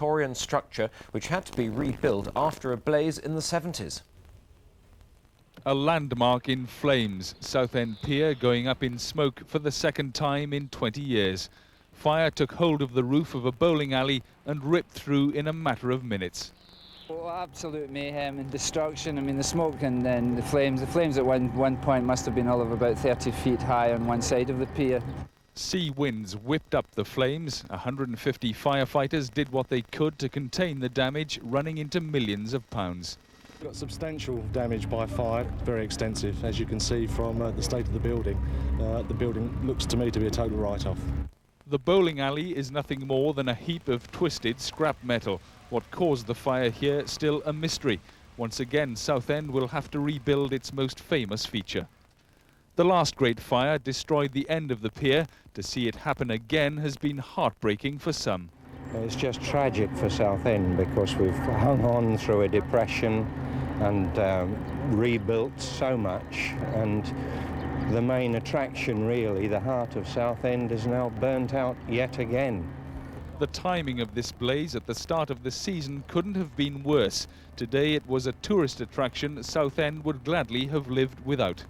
Victorian structure which had to be rebuilt after a blaze in the 70s. A landmark in flames, Southend Pier going up in smoke for the second time in 20 years. Fire took hold of the roof of a bowling alley and ripped through in a matter of minutes. Well, absolute mayhem and destruction. I mean, the smoke and then the flames. The flames at one point must have been all of about 30 feet high on one side of the pier. Sea winds whipped up the flames. 150 firefighters did what they could to contain the damage, running into millions of pounds. We've got substantial damage by fire, very extensive, as you can see from the state of the building. The building looks to me to be a total write-off. The bowling alley is nothing more than a heap of twisted scrap metal. What caused the fire here still a mystery. Once again, Southend will have to rebuild its most famous feature. The last great fire destroyed the end of the pier. To see it happen again has been heartbreaking for some. It's just tragic for Southend because we've hung on through a depression and rebuilt so much, and the main attraction really, the heart of Southend, is now burnt out yet again. The timing of this blaze at the start of the season couldn't have been worse. Today it was a tourist attraction Southend would gladly have lived without.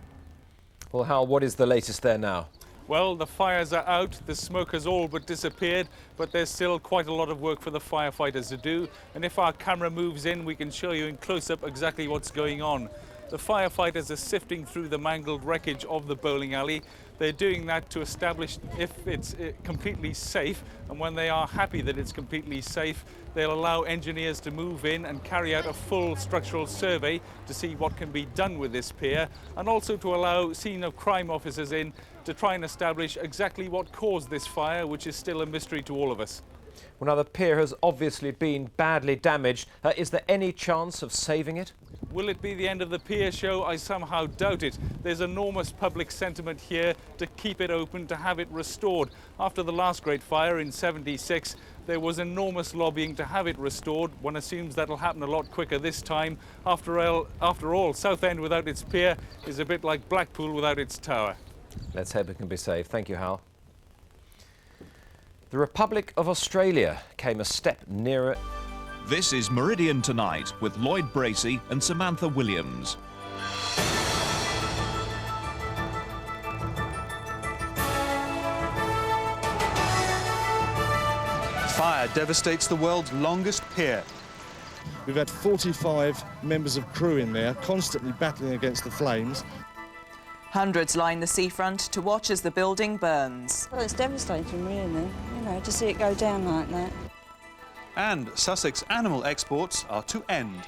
Well, Hal, what is the latest there now? Well, the fires are out, the smoke has all but disappeared, but there's still quite a lot of work for the firefighters to do. And if our camera moves in, we can show you in close-up exactly what's going on. The firefighters are sifting through the mangled wreckage of the bowling alley. They're doing that to establish if it's completely safe, and when they are happy that it's completely safe, they'll allow engineers to move in and carry out a full structural survey to see what can be done with this pier, and also to allow scene of crime officers in to try and establish exactly what caused this fire, which is still a mystery to all of us. Well, now the pier has obviously been badly damaged. Is there any chance of saving it? Will it be the end of the pier show? I somehow doubt it. There's enormous public sentiment here to keep it open, to have it restored. After the last great fire in '76, there was enormous lobbying to have it restored. One assumes that'll happen a lot quicker this time. After all, Southend without its pier is a bit like Blackpool without its tower. Let's hope it can be saved. Thank you, Hal. The Republic of Australia came a step nearer. This is Meridian Tonight with Lloyd Bracey and Samantha Williams. Fire devastates the world's longest pier. We've had 45 members of crew in there, constantly battling against the flames. Hundreds line the seafront to watch as the building burns. Well, it's devastating, really, you know, to see it go down like that. And Sussex animal exports are to end.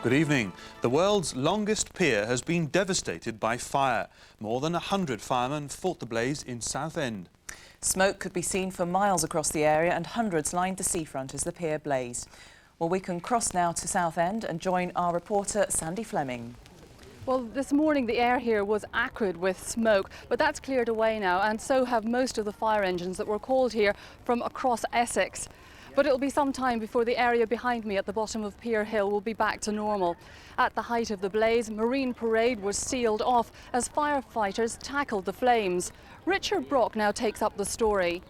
Good evening. The world's longest pier has been devastated by fire. More than 100 firemen fought the blaze in Southend. Smoke could be seen for miles across the area and hundreds lined the seafront as the pier blazed. Well, we can cross now to Southend and join our reporter Sandy Fleming. Well, this morning the air here was acrid with smoke, but that's cleared away now, and so have most of the fire engines that were called here from across Essex. But it'll be some time before the area behind me at the bottom of Pier Hill will be back to normal. At the height of the blaze, Marine Parade was sealed off as firefighters tackled the flames. Richard Brock now takes up the story.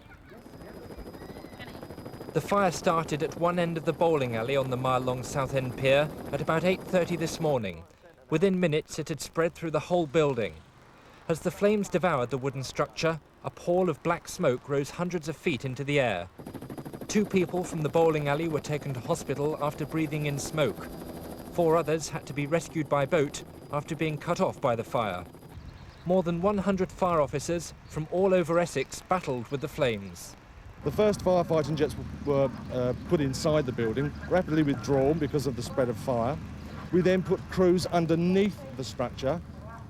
The fire started at one end of the bowling alley on the mile-long Southend Pier at about 8:30 this morning. Within minutes, it had spread through the whole building. As the flames devoured the wooden structure, a pall of black smoke rose hundreds of feet into the air. 2 people from the bowling alley were taken to hospital after breathing in smoke. 4 others had to be rescued by boat after being cut off by the fire. More than 100 fire officers from all over Essex battled with the flames. The first firefighting jets were put inside the building, rapidly withdrawn because of the spread of fire. We then put crews underneath the structure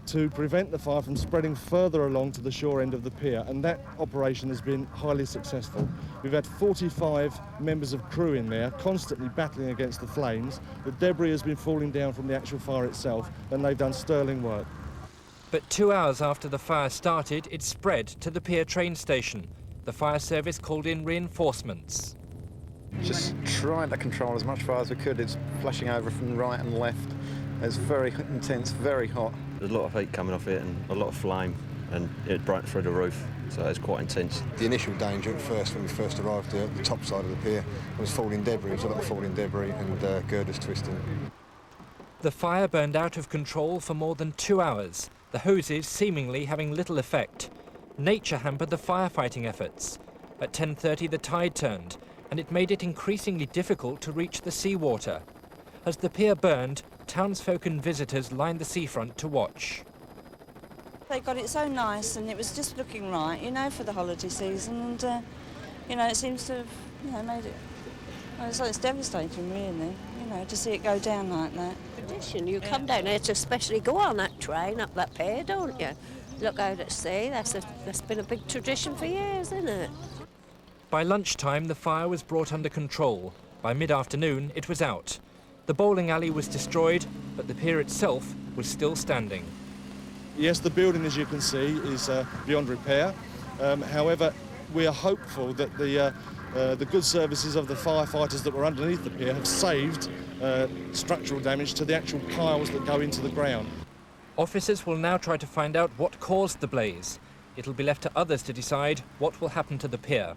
to prevent the fire from spreading further along to the shore end of the pier, and that operation has been highly successful. We've had 45 members of crew in there, constantly battling against the flames. The debris has been falling down from the actual fire itself, and they've done sterling work. But 2 hours after the fire started, it spread to the pier train station. The fire service called in reinforcements. Just trying to control as much fire as we could. It's flashing over from the right and left. It's very intense, very hot. There's a lot of heat coming off it and a lot of flame, and it burnt through the roof, so it's quite intense. The initial danger at first, when we first arrived at the top side of the pier, was falling debris. There was a lot of falling debris and girders twisting. The fire burned out of control for more than 2 hours, the hoses seemingly having little effect. Nature hampered the firefighting efforts. At 10:30 the tide turned, and it made it increasingly difficult to reach the seawater. As the pier burned, townsfolk and visitors lined the seafront to watch. They got it so nice and it was just looking right, you know, for the holiday season, and, you know, it seems to have, you know, made it... Well, it's devastating, really, you know, to see it go down like that. Tradition, you come down here to especially go on that train up that pier, don't you? Look out at sea, that's been a big tradition for years, isn't it? By lunchtime, the fire was brought under control. By mid-afternoon, it was out. The bowling alley was destroyed, but the pier itself was still standing. Yes, the building, as you can see, is beyond repair. However, we are hopeful that the good services of the firefighters that were underneath the pier have saved structural damage to the actual piles that go into the ground. Officers will now try to find out what caused the blaze. It'll be left to others to decide what will happen to the pier.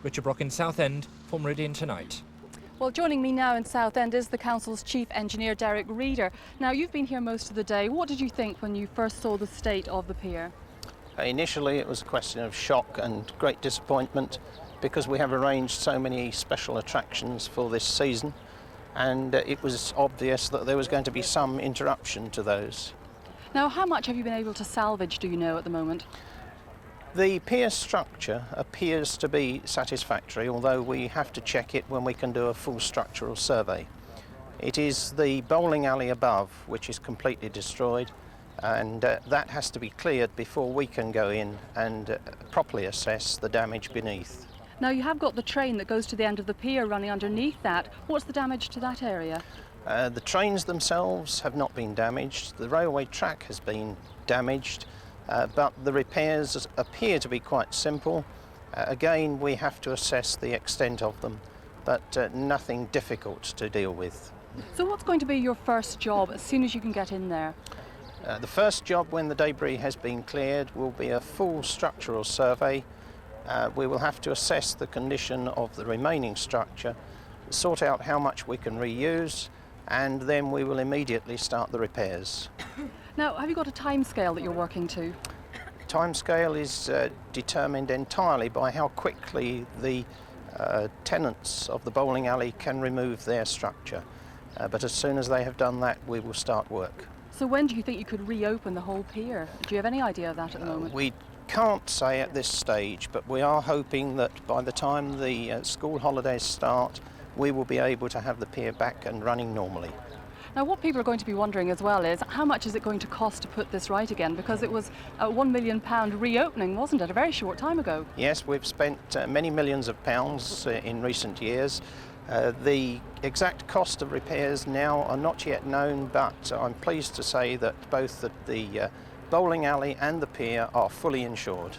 Richard Brock in Southend for Meridian Tonight. Well, joining me now in Southend is the Council's Chief Engineer, Derek Reeder. Now, you've been here most of the day. What did you think when you first saw the state of the pier? Initially, it was a question of shock and great disappointment because we have arranged so many special attractions for this season, and it was obvious that there was going to be some interruption to those. Now, how much have you been able to salvage, do you know, at the moment? The pier structure appears to be satisfactory, although we have to check it when we can do a full structural survey. It is the bowling alley above which is completely destroyed, and that has to be cleared before we can go in and properly assess the damage beneath. Now, you have got the train that goes to the end of the pier running underneath that. What's the damage to that area? The trains themselves have not been damaged. The railway track has been damaged. But the repairs appear to be quite simple. Again, we have to assess the extent of them, but nothing difficult to deal with. So what's going to be your first job as soon as you can get in there? The first job when the debris has been cleared will be a full structural survey. We will have to assess the condition of the remaining structure, sort out how much we can reuse, and then we will immediately start the repairs. Now, have you got a timescale that you're working to? Timescale is determined entirely by how quickly the tenants of the bowling alley can remove their structure. But as soon as they have done that, we will start work. So when do you think you could reopen the whole pier? Do you have any idea of that at the moment? We can't say at this stage, but we are hoping that by the time the school holidays start, we will be able to have the pier back and running normally. Now, what people are going to be wondering as well is how much is it going to cost to put this right again? Because it was a £1 million reopening, wasn't it, a very short time ago? Yes, we've spent many millions of pounds in recent years. The exact cost of repairs now are not yet known, but I'm pleased to say that both the bowling alley and the pier are fully insured.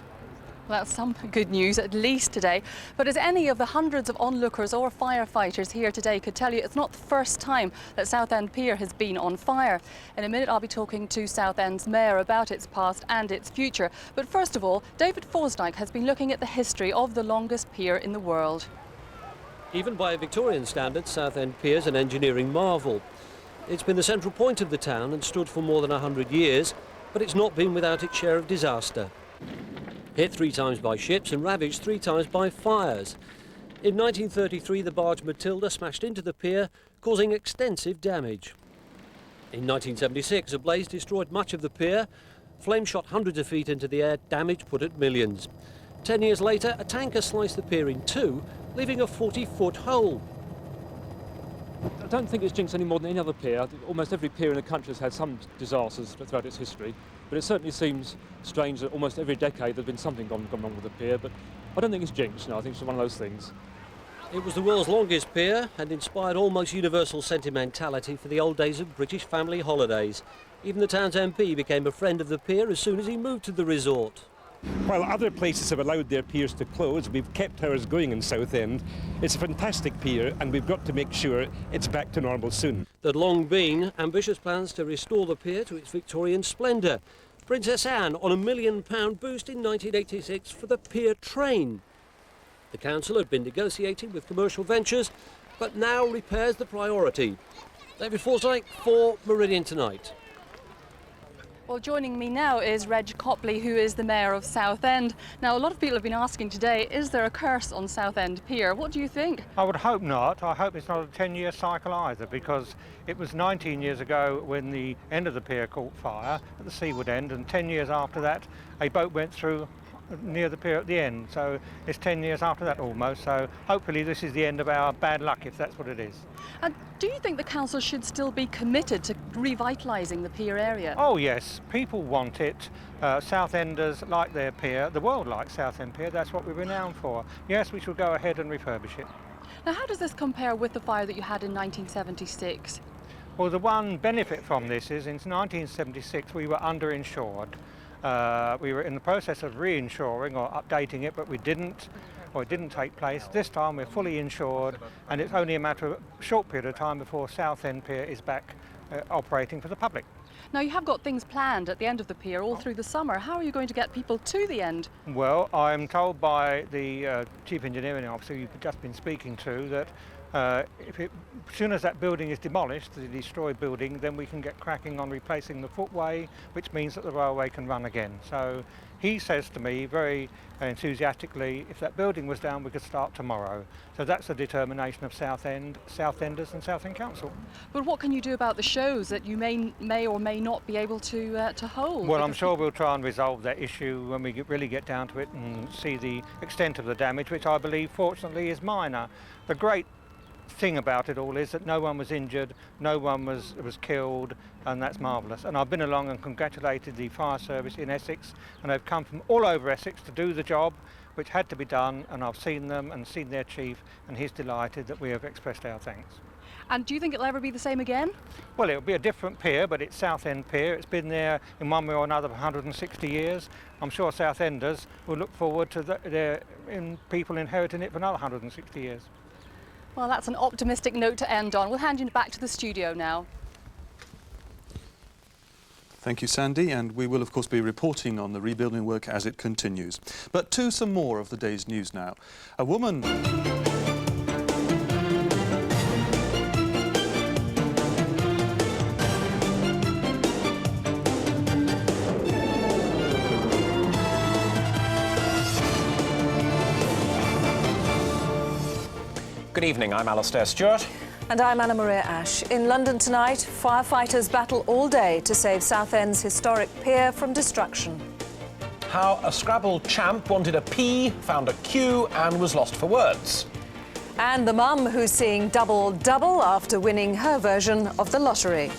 Well, that's some good news, at least today. But as any of the hundreds of onlookers or firefighters here today could tell you, it's not the first time that Southend Pier has been on fire. In a minute, I'll be talking to Southend's mayor about its past and its future. But first of all, David Forsdyke has been looking at the history of the longest pier in the world. Even by Victorian standards, Southend Pier is an engineering marvel. It's been the central point of the town and stood for more than 100 years, but it's not been without its share of disaster. Hit 3 times by ships and ravaged 3 times by fires. In 1933, the barge Matilda smashed into the pier, causing extensive damage. In 1976, a blaze destroyed much of the pier. Flames shot hundreds of feet into the air, damage put at millions. 10 years later, a tanker sliced the pier in 2, leaving a 40-foot hole. I don't think it's jinxed any more than any other pier. Almost every pier in the country has had some disasters throughout its history. But it certainly seems strange that almost every decade there's been something gone wrong with the pier, but I don't think it's jinxed, no, I think it's one of those things. It was the world's longest pier and inspired almost universal sentimentality for the old days of British family holidays. Even the town's MP became a friend of the pier as soon as he moved to the resort. While other places have allowed their piers to close, we've kept ours going in Southend. It's a fantastic pier, and we've got to make sure it's back to normal soon. There'd long been ambitious plans to restore the pier to its Victorian splendour. Princess Anne on £1 million boost in 1986 for the pier train. The council had been negotiating with commercial ventures, but now repairs the priority. David Forsyth for Meridian Tonight. Well, joining me now is Reg Copley, who is the Mayor of Southend. Now, a lot of people have been asking today, is there a curse on Southend Pier? What do you think? I would hope not. I hope it's not a 10-year cycle either, because it was 19 years ago when the end of the pier caught fire at the seaward end, and 10 years after that, a boat went through near the pier at the end. So it's 10 years after that almost. So hopefully this is the end of our bad luck, if that's what it is. And do you think the council should still be committed to revitalising the pier area? Oh yes, people want it. Southenders like their pier. The world likes Southend Pier. That's what we're renowned for. Yes, we should go ahead and refurbish it. Now, how does this compare with the fire that you had in 1976? Well, the one benefit from this is in 1976 we were underinsured. We were in the process of reinsuring or updating it, but we didn't, or it didn't take place. This time we're fully insured, and it's only a matter of a short period of time before Southend Pier is back operating for the public. Now, you have got things planned at the end of the pier all through the summer. How are you going to get people to the end? Well, I'm told by the Chief Engineering Officer you've just been speaking to that as soon as that building is demolished, the destroyed building, then we can get cracking on replacing the footway, which means that the railway can run again. So he says to me very enthusiastically, if that building was down, we could start tomorrow. So that's the determination of Southenders and Southend Council. But what can you do about the shows that you may or may not be able to hold? Well, I'm sure we'll try and resolve that issue when we really get down to it and see the extent of the damage, which I believe, fortunately, is minor. The great thing about it all is that no one was injured, no one was killed, and that's marvellous. And I've been along and congratulated the fire service in Essex, and they've come from all over Essex to do the job which had to be done, and I've seen them and seen their chief, and he's delighted that we have expressed our thanks. And do you think it'll ever be the same again? Well, it'll be a different pier, but it's Southend Pier. It's been there in one way or another for 160 years. I'm sure Southenders will look forward to people inheriting it for another 160 years. Well, that's an optimistic note to end on. We'll hand you back to the studio now. Thank you, Sandy, and we will of course be reporting on the rebuilding work as it continues. But to some more of the day's news now. A woman... Good evening, I'm Alastair Stewart. And I'm Anna Maria Ash. In London tonight, firefighters battle all day to save Southend's historic pier from destruction. How a Scrabble champ wanted a P, found a Q and was lost for words. And the mum who's seeing double-double after winning her version of the lottery.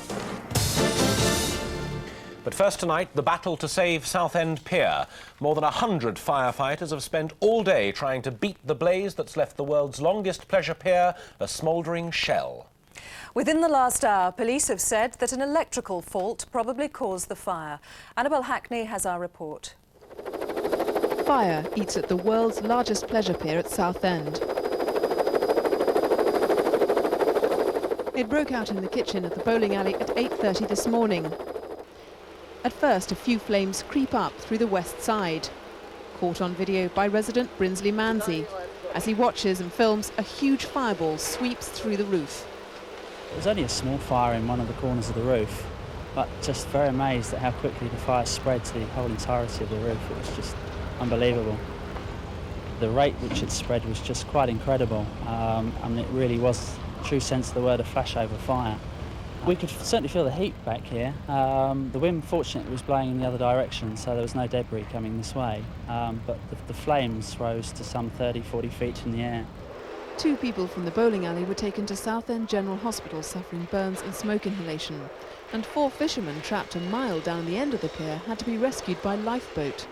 But first tonight, the battle to save Southend Pier. More than 100 firefighters have spent all day trying to beat the blaze that's left the world's longest pleasure pier a smouldering shell. Within the last hour, police have said that an electrical fault probably caused the fire. Annabelle Hackney has our report. Fire eats at the world's largest pleasure pier at Southend. It broke out in the kitchen at the bowling alley at 8:30 this morning. At first, a few flames creep up through the west side. Caught on video by resident Brinsley Manzi. As he watches and films, a huge fireball sweeps through the roof. It was only a small fire in one of the corners of the roof, but just very amazed at how quickly the fire spread to the whole entirety of the roof. It was just unbelievable. The rate which it spread was just quite incredible. It really was, in the true sense of the word, a flashover fire. We could certainly feel the heat back here. The wind, fortunately, was blowing in the other direction, so there was no debris coming this way. But the flames rose to some 30-40 feet in the air. 2 people from the bowling alley were taken to Southend General Hospital suffering burns and smoke inhalation. And 4 fishermen trapped a mile down the end of the pier had to be rescued by lifeboat.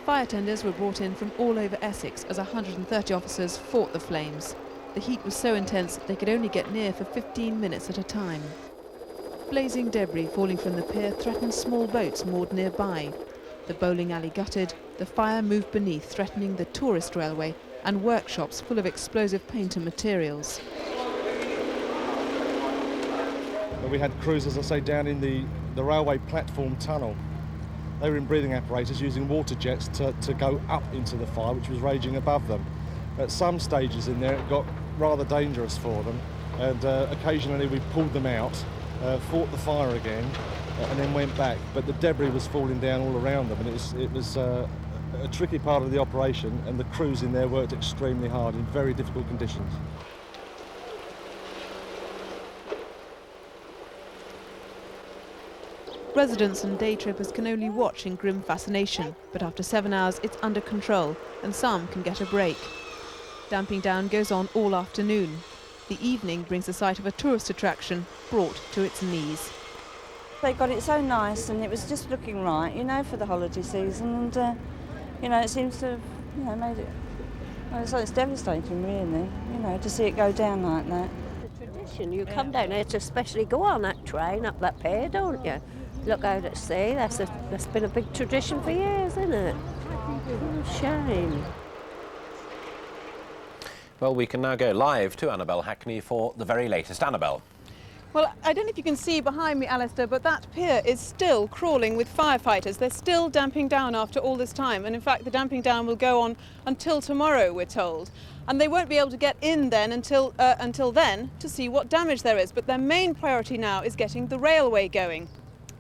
Fire tenders were brought in from all over Essex as 130 officers fought the flames. The heat was so intense they could only get near for 15 minutes at a time. Blazing debris falling from the pier threatened small boats moored nearby. The bowling alley gutted, the fire moved beneath, threatening the tourist railway and workshops full of explosive paint and materials. We had crews, as I say, down in the railway platform tunnel. They were in breathing apparatus using water jets to go up into the fire, which was raging above them. At some stages in there, it got rather dangerous for them, and occasionally we pulled them out, fought the fire again, and then went back. But the debris was falling down all around them, and it was a tricky part of the operation, and the crews in there worked extremely hard in very difficult conditions. Residents and day trippers can only watch in grim fascination, but after 7 hours it's under control and some can get a break. Damping down goes on all afternoon. The evening brings the sight of a tourist attraction brought to its knees. They got it so nice and it was just looking right, you know, for the holiday season, and you know, it seems to have, you know, made it, well, it's devastating really, you know, to see it go down like that. The tradition, you come down here to especially go on that train up that pier, don't you? Look out at sea, that's been a big tradition for years, isn't it? Oh, shame. Well, we can now go live to Annabelle Hackney for the very latest. Annabelle. Well, I don't know if you can see behind me, Alistair, but that pier is still crawling with firefighters. They're still damping down after all this time. And in fact, the damping down will go on until tomorrow, we're told. And they won't be able to get in then until then to see what damage there is. But their main priority now is getting the railway going.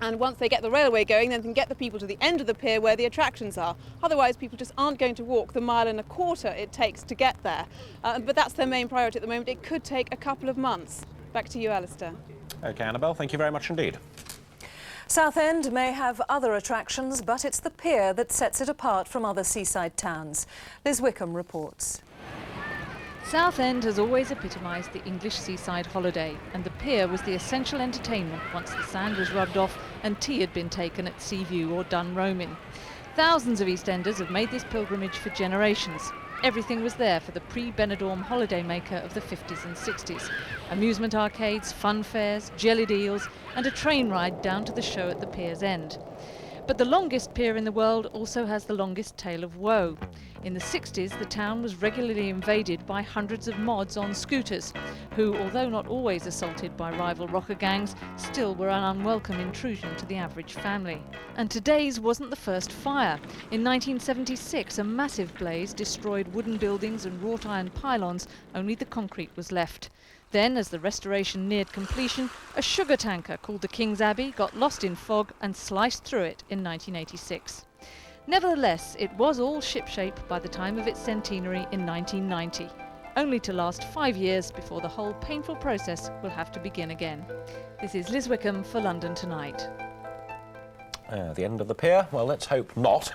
And once they get the railway going, then they can get the people to the end of the pier where the attractions are. Otherwise, people just aren't going to walk the 1.25 miles it takes to get there. But that's their main priority at the moment. It could take a couple of months. Back to you, Alistair. OK, Annabelle, thank you very much indeed. Southend may have other attractions, but it's the pier that sets it apart from other seaside towns. Liz Wickham reports. Southend has always epitomised the English seaside holiday, and the pier was the essential entertainment once the sand was rubbed off and tea had been taken at Seaview or Dunroman. Thousands of EastEnders have made this pilgrimage for generations. Everything was there for the pre-Benidorm holidaymaker of the 50s and 60s. Amusement arcades, fun fairs, jellied eels and a train ride down to the show at the pier's end. But the longest pier in the world also has the longest tale of woe. In the 60s, the town was regularly invaded by hundreds of mods on scooters, who, although not always assaulted by rival rocker gangs, still were an unwelcome intrusion to the average family. And today's wasn't the first fire. In 1976, a massive blaze destroyed wooden buildings and wrought iron pylons, only the concrete was left. Then, as the restoration neared completion, a sugar tanker called the King's Abbey got lost in fog and sliced through it in 1986. Nevertheless, it was all shipshape by the time of its centenary in 1990, only to last 5 years before the whole painful process will have to begin again. This is Liz Wickham for London Tonight. The end of the pier? Well, let's hope not.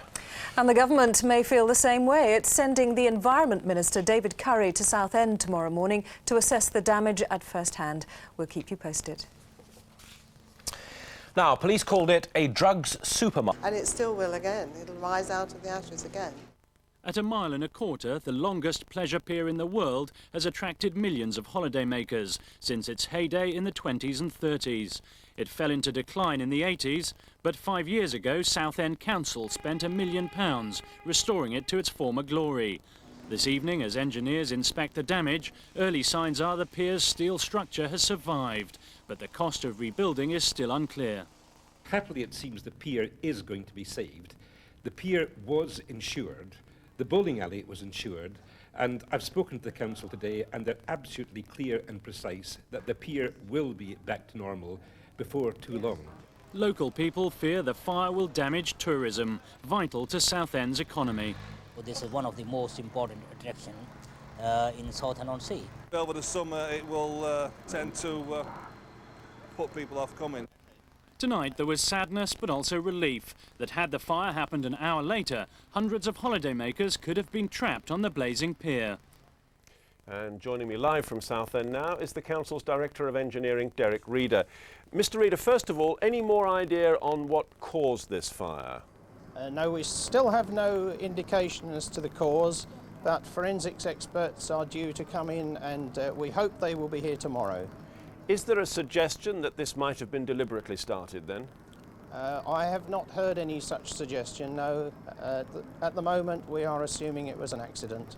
And the government may feel the same way. It's sending the Environment Minister, David Curry, to Southend tomorrow morning to assess the damage at first hand. We'll keep you posted. Now, police called it a drugs supermarket. And it still will again. It'll rise out of the ashes again. At 1.25 miles, the longest pleasure pier in the world has attracted millions of holidaymakers since its heyday in the 20s and 30s. It fell into decline in the 80s, but 5 years ago, Southend Council spent £1 million restoring it to its former glory. This evening, as engineers inspect the damage, early signs are the pier's steel structure has survived, but the cost of rebuilding is still unclear. Happily, it seems the pier is going to be saved. The pier was insured. The bowling alley was insured, and I've spoken to the council today, and they're absolutely clear and precise that the pier will be back to normal before too long. Local people fear the fire will damage tourism, vital to Southend's economy. Well, this is one of the most important attractions in Southend-on-Sea. Over the summer, it will tend to put people off coming. Tonight there was sadness but also relief that had the fire happened an hour later, hundreds of holidaymakers could have been trapped on the blazing pier. And joining me live from Southend now is the Council's Director of Engineering, Derek Reeder. Mr. Reeder, first of all, any more idea on what caused this fire? No, we still have no indication as to the cause, but forensics experts are due to come in and we hope they will be here tomorrow. Is there a suggestion that this might have been deliberately started then? I have not heard any such suggestion, no. At the moment, we are assuming it was an accident.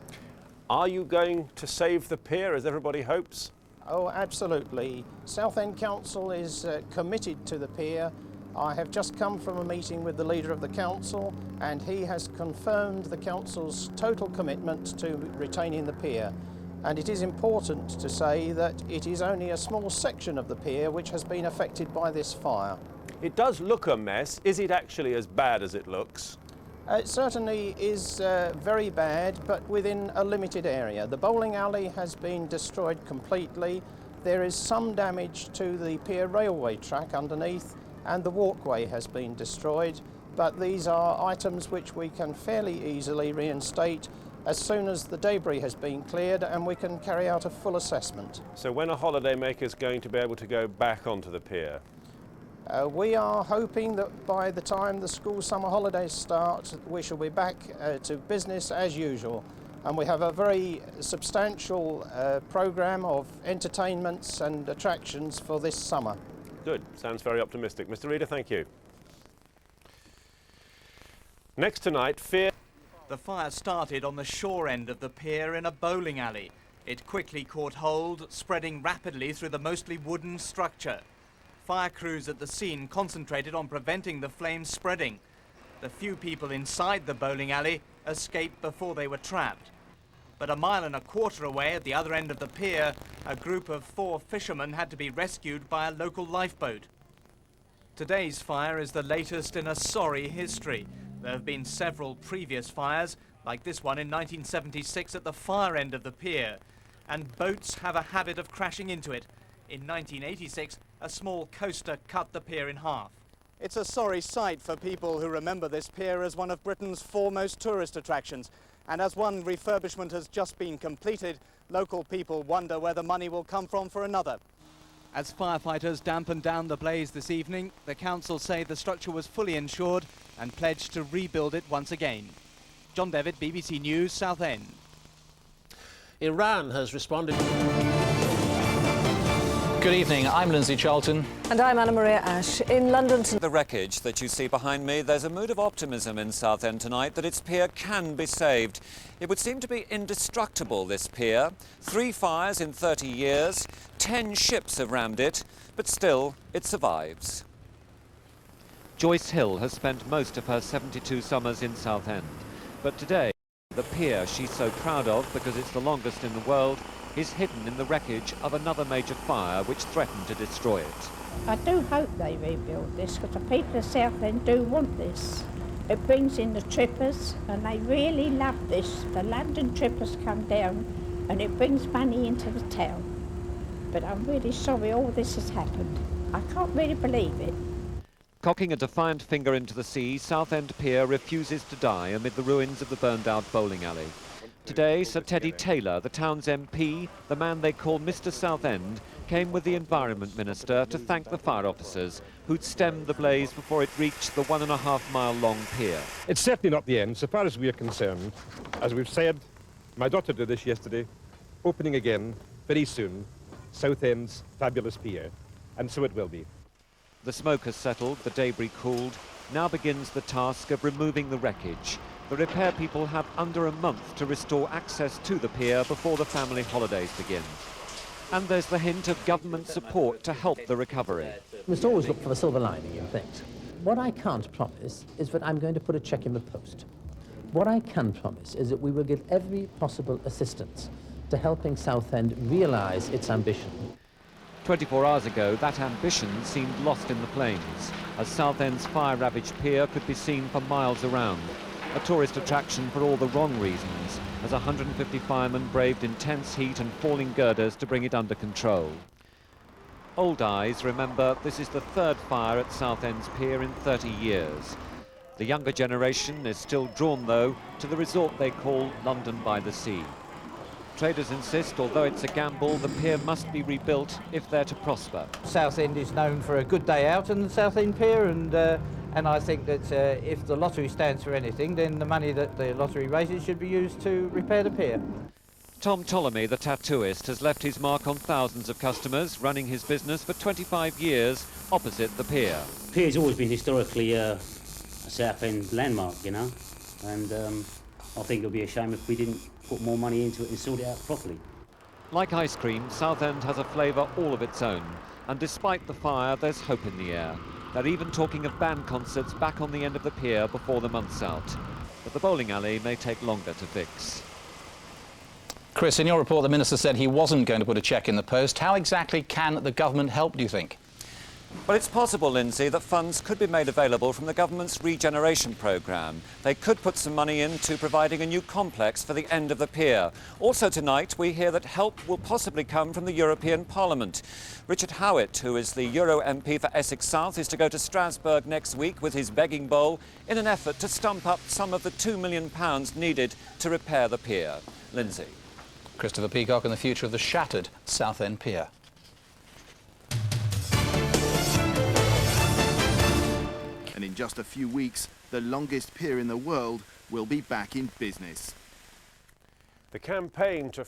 Are you going to save the pier, as everybody hopes? Oh, absolutely. Southend Council is committed to the pier. I have just come from a meeting with the leader of the council, and he has confirmed the council's total commitment to retaining the pier. And it is important to say that it is only a small section of the pier which has been affected by this fire. It does look a mess. Is it actually as bad as it looks? It certainly is very bad, but within a limited area. The bowling alley has been destroyed completely. There is some damage to the pier railway track underneath, and the walkway has been destroyed, but these are items which we can fairly easily reinstate as soon as the debris has been cleared and we can carry out a full assessment. So when are holidaymakers going to be able to go back onto the pier? We are hoping that by the time the school summer holidays start, we shall be back to business as usual. And we have a very substantial programme of entertainments and attractions for this summer. Good. Sounds very optimistic. Mr. Reader, thank you. Next tonight, fear. The fire started on the shore end of the pier in a bowling alley. It quickly caught hold, spreading rapidly through the mostly wooden structure. Fire crews at the scene concentrated on preventing the flames spreading. The few people inside the bowling alley escaped before they were trapped. But a mile and a quarter away at the other end of the pier, a group of 4 fishermen had to be rescued by a local lifeboat. Today's fire is the latest in a sorry history. There have been several previous fires, like this one in 1976 at the far end of the pier, and boats have a habit of crashing into it. In 1986, a small coaster cut the pier in half. It's a sorry sight for people who remember this pier as one of Britain's foremost tourist attractions. And as one refurbishment has just been completed, local people wonder where the money will come from for another. As firefighters dampened down the blaze this evening, the council say the structure was fully insured and pledged to rebuild it once again. John Devitt, BBC News, Southend. Iran has responded. Good evening, I'm Lindsay Charlton. And I'm Anna Maria Ash. In London tonight. The wreckage that you see behind me, there's a mood of optimism in Southend tonight that its pier can be saved. It would seem to be indestructible, this pier. 3 fires in 30 years, 10 ships have rammed it, but still it survives. Joyce Hill has spent most of her 72 summers in Southend, but today the pier she's so proud of because it's the longest in the world is hidden in the wreckage of another major fire which threatened to destroy it. I do hope they rebuild this because the people of Southend do want this. It brings in the trippers and they really love this. The London trippers come down and it brings money into the town. But I'm really sorry all this has happened. I can't really believe it. Cocking a defiant finger into the sea, Southend Pier refuses to die amid the ruins of the burned-out bowling alley. Today, Sir Teddy Taylor, the town's MP, the man they call Mr. Southend, came with the Environment Minister to thank the fire officers who'd stemmed the blaze before it reached the 1.5-mile-long pier. It's certainly not the end, so far as we are concerned. As we've said, my daughter did this yesterday, opening again, very soon, Southend's fabulous pier, and so it will be. The smoke has settled, the debris cooled. Now begins the task of removing the wreckage. The repair people have under a month to restore access to the pier before the family holidays begin. And there's the hint of government support to help the recovery. We must always look for the silver lining in things. What I can't promise is that I'm going to put a cheque in the post. What I can promise is that we will give every possible assistance to helping Southend realise its ambition. 24 hours ago, that ambition seemed lost in the flames, as Southend's fire-ravaged pier could be seen for miles around. A tourist attraction for all the wrong reasons, as 150 firemen braved intense heat and falling girders to bring it under control. Old eyes remember this is the 3rd fire at Southend's pier in 30 years. The younger generation is still drawn, though, to the resort they call London by the Sea. Traders insist, although it's a gamble, the pier must be rebuilt if they're to prosper. Southend is known for a good day out in the Southend Pier, and I think that if the lottery stands for anything, then the money that the lottery raises should be used to repair the pier. Tom Ptolemy, the tattooist, has left his mark on thousands of customers, running his business for 25 years opposite the pier. Pier's always been historically a Southend landmark, you know, and I think it would be a shame if we didn't put more money into it and sort it out properly. Like ice cream, Southend has a flavour all of its own, and despite the fire, there's hope in the air. They're even talking of band concerts back on the end of the pier before the month's out. But the bowling alley may take longer to fix. Chris, in your report, the Minister said he wasn't going to put a cheque in the post. How exactly can the government help, do you think? Well, it's possible, Lindsay, that funds could be made available from the government's regeneration programme. They could put some money into providing a new complex for the end of the pier. Also tonight, we hear that help will possibly come from the European Parliament. Richard Howitt, who is the Euro MP for Essex South, is to go to Strasbourg next week with his begging bowl in an effort to stump up some of the £2 million needed to repair the pier. Lindsay. Christopher Peacock and the future of the shattered Southend Pier. And in just a few weeks, the longest pier in the world will be back in business. The campaign to